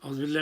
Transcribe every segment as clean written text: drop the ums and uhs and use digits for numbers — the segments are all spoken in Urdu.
اعوذباللہ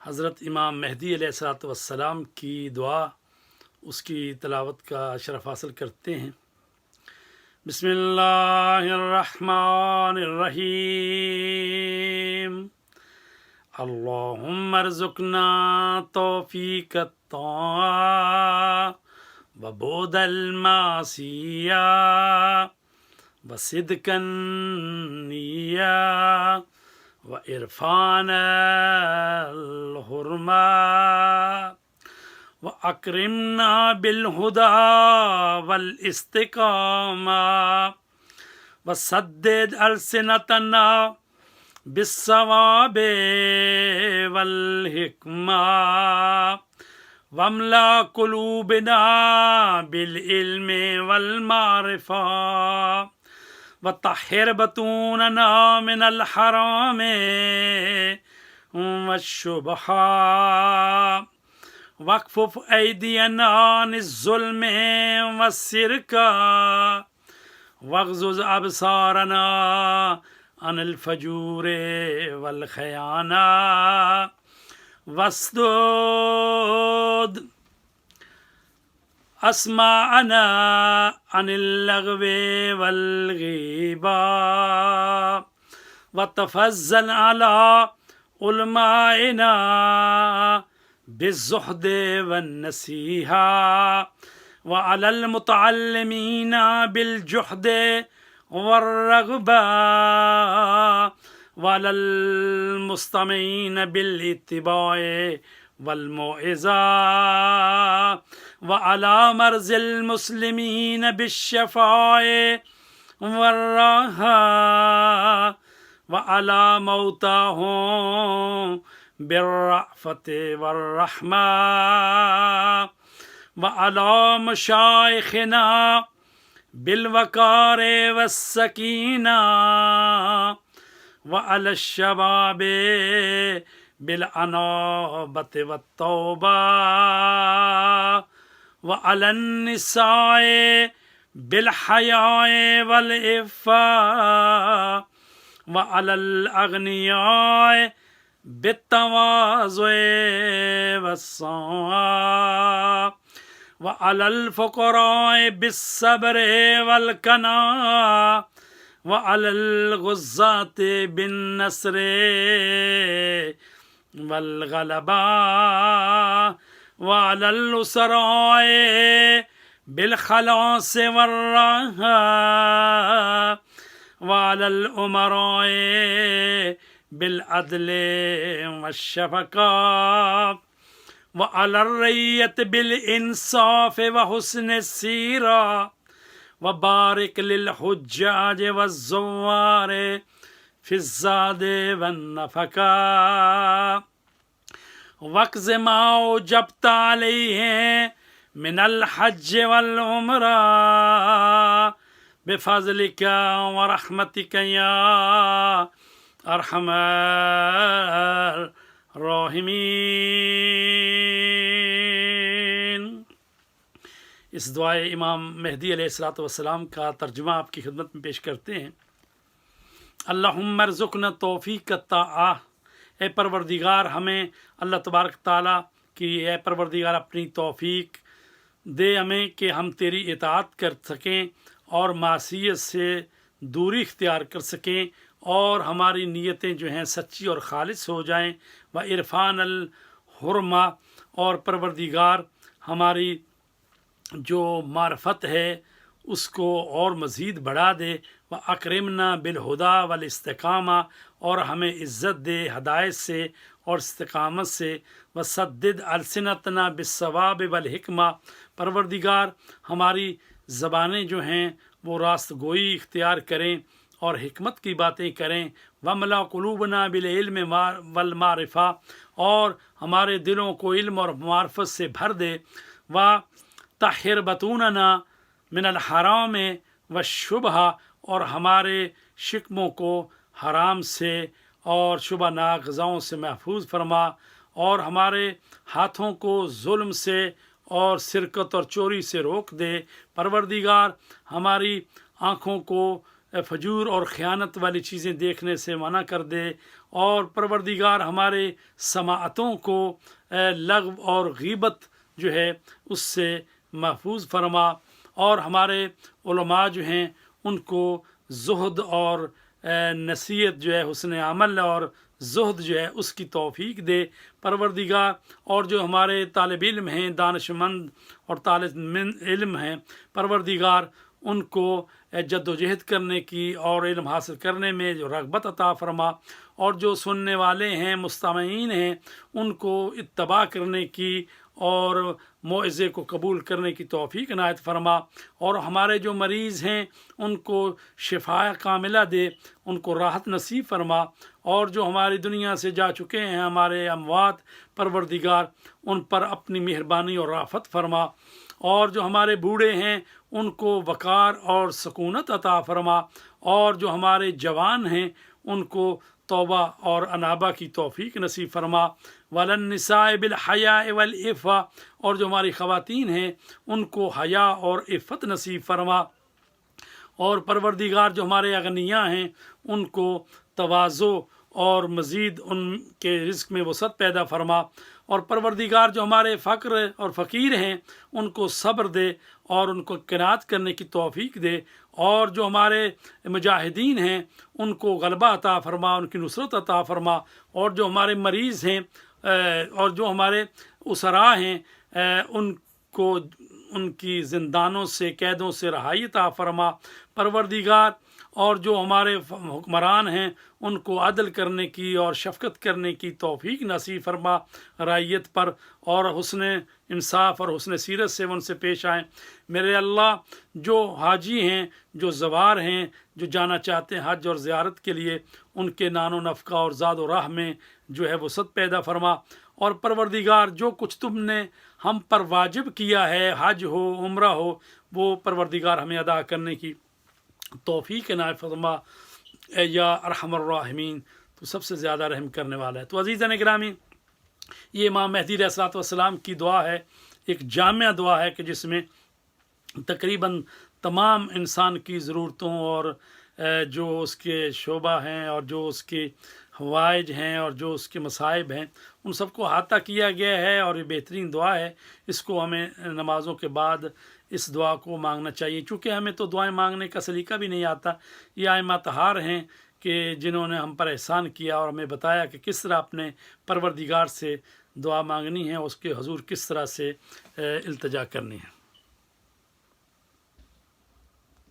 حضرت امام مہدی علیہ الصلوۃ والسلام کی دعا، اس کی تلاوت کا شرف حاصل کرتے ہیں۔ بسم اللہ الرحمن الرحیم۔ اللہم ارزقنا توفیق الطاعة وبعد المعصیہ وصدق النیہ وعرفان الحرمہ وأکرمنا بالہدی والاستقامہ وسدد ألسنتنا بالصواب والحکمہ واملأ قلوبنا بالعلم والمعرفہ وطہر بطوننا من الحرام والشبہات واکفف ایدینا عن الظلم والسرقہ واغضض ابصارنا عن الفجور والخیانہ واسدد اسماعنا عن اللغو والغیبہ وتفضل على علمائنا بالزہد والنصیحہ وعلى المتعلمین بالجہد والرغبہ وعلى المستمعین بالاتباع والموعظہ وعلى مرضى المسلمین بالشفاء والراحة وعلى موتاهم بالرأفة والرحمة وعلى مشایخنا بالوقار والسکینہ وعلى الشباب بالانابة والتوبة وعلى النساء بالحیاء والعفة وعلى الأغنیاء بالتواضع والصنعة وعلى الفقراء بالصبر والقناعة وعلى الغزاة بالنصر والغلبة وعلى الأسراء بالخلاص والراحة وعلى الأمراء بالعدل والشفقة وعلى الرعية بالإنصاف وحسن السيرة وبارك للحجاج والزوار في الزاد والنفقة واقض ما أوجبت عليهم من الحج والعمرة بفضلك ورحمتك يا ارحم الراحمین۔ اس دعائے امام مہدی علیہ الصلوۃ والسلام کا ترجمہ آپ کی خدمت میں پیش کرتے ہیں۔ اللہم ارزقنا توفیق الطاعہ، اے پروردگار ہمیں اللہ تبارک تعالیٰ کی، اے پروردگار اپنی توفیق دے ہمیں کہ ہم تیری اطاعت کر سکیں اور معصیت سے دوری اختیار کر سکیں، اور ہماری نیتیں جو ہیں سچی اور خالص ہو جائیں۔ وعرفان الحرمہ، اور پروردگار ہماری جو معرفت ہے اس کو اور مزید بڑھا دے۔ وَأَكْرِمْنَا بِالْهُدَى وَالِاسْتِقَامَةِ، اور ہمیں عزت دے ہدایت سے اور استقامت سے۔ وَسَدِّدْ أَلْسِنَتَنَا بِالصَّوَابِ وَالْحِكْمَةِ، پروردگار ہماری زبانیں جو ہیں وہ راست گوئی اختیار کریں اور حکمت کی باتیں کریں۔ وَامْلَأْ قُلُوبَنَا بِالْعِلْمِ وَالْمَعْرِفَةِ، اور ہمارے دلوں کو علم اور معرفت سے بھر دے۔ وَطَهِّرْ بَطُونَنَا مِنَ الْحَرَامِ وَالشُّبْهَةِ، اور ہمارے شکموں کو حرام سے اور شبہ ناک غذاؤں سے محفوظ فرما، اور ہمارے ہاتھوں کو ظلم سے اور سرقت اور چوری سے روک دے۔ پروردگار ہماری آنکھوں کو فجور اور خیانت والی چیزیں دیکھنے سے منع کر دے، اور پروردگار ہمارے سماعتوں کو لغو اور غیبت جو ہے اس سے محفوظ فرما، اور ہمارے علماء جو ہیں ان کو زہد اور نصیحت جو ہے حسن عمل اور زہد جو ہے اس کی توفیق دے پروردگار، اور جو ہمارے طالب علم ہیں، دانش مند اور طالب علم ہیں پروردگار، ان کو جد و جہد کرنے کی اور علم حاصل کرنے میں جو رغبت عطا فرما، اور جو سننے والے ہیں مستمعین ہیں ان کو اتباع کرنے کی اور موعظے کو قبول کرنے کی توفیق عنایت فرما، اور ہمارے جو مریض ہیں ان کو شفا کاملہ دے، ان کو راحت نصیب فرما، اور جو ہماری دنیا سے جا چکے ہیں ہمارے اموات پروردگار ان پر اپنی مہربانی اور رافت فرما، اور جو ہمارے بوڑھے ہیں ان کو وقار اور سکونت عطا فرما، اور جو ہمارے جوان ہیں ان کو توبہ اور انابہ کی توفیق نصیب فرما، وَلَلنِّسَاءِ بِالْحَيَاءِ وَالْعِفَّةِ، اور جو ہماری خواتین ہیں ان کو حیا اور عفت نصیب فرما، اور پروردگار جو ہمارے اغنیاء ہیں ان کو تواضع اور مزید ان کے رزق میں وسعت پیدا فرما، اور پروردگار جو ہمارے فقر اور فقیر ہیں ان کو صبر دے اور ان کو قناعت کرنے کی توفیق دے، اور جو ہمارے مجاہدین ہیں ان کو غلبہ عطا فرما، ان کی نصرت عطا فرما، اور جو ہمارے مریض ہیں اور جو ہمارے اسراء ہیں ان کو ان کی زندانوں سے قیدوں سے رہائی عطا فرما پروردگار، اور جو ہمارے حکمران ہیں ان کو عدل کرنے کی اور شفقت کرنے کی توفیق نصیب فرما رعیت پر، اور حسن انصاف اور حسن سیرت سے ان سے پیش آئیں میرے اللہ۔ جو حاجی ہیں، جو زوار ہیں، جو جانا چاہتے ہیں حج اور زیارت کے لیے، ان کے نان و نفقہ اور زاد و راہ میں جو ہے وسعت پیدا فرما، اور پروردگار جو کچھ تم نے ہم پر واجب کیا ہے حج ہو عمرہ ہو وہ پروردگار ہمیں ادا کرنے کی توفیق عنایت فرما، اے یا ارحم الراحمین، تو سب سے زیادہ رحم کرنے والا ہے۔ تو عزیزان گرامی، یہ امام مہدی علیہ الصلوۃ والسلام کی دعا ہے، ایک جامع دعا ہے کہ جس میں تقریباً تمام انسان کی ضرورتوں اور جو اس کے شعبہ ہیں اور جو اس کے حوائج ہیں اور جو اس کے مصائب ہیں ان سب کو احاطہ کیا گیا ہے، اور یہ بہترین دعا ہے۔ اس کو ہمیں نمازوں کے بعد اس دعا کو مانگنا چاہیے، چونکہ ہمیں تو دعائیں مانگنے کا سلیقہ بھی نہیں آتا۔ یہ ائمہ طہار ہیں کہ جنہوں نے ہم پر احسان کیا اور ہمیں بتایا کہ کس طرح اپنے پروردگار سے دعا مانگنی ہے، اس کے حضور کس طرح سے التجا کرنی ہے۔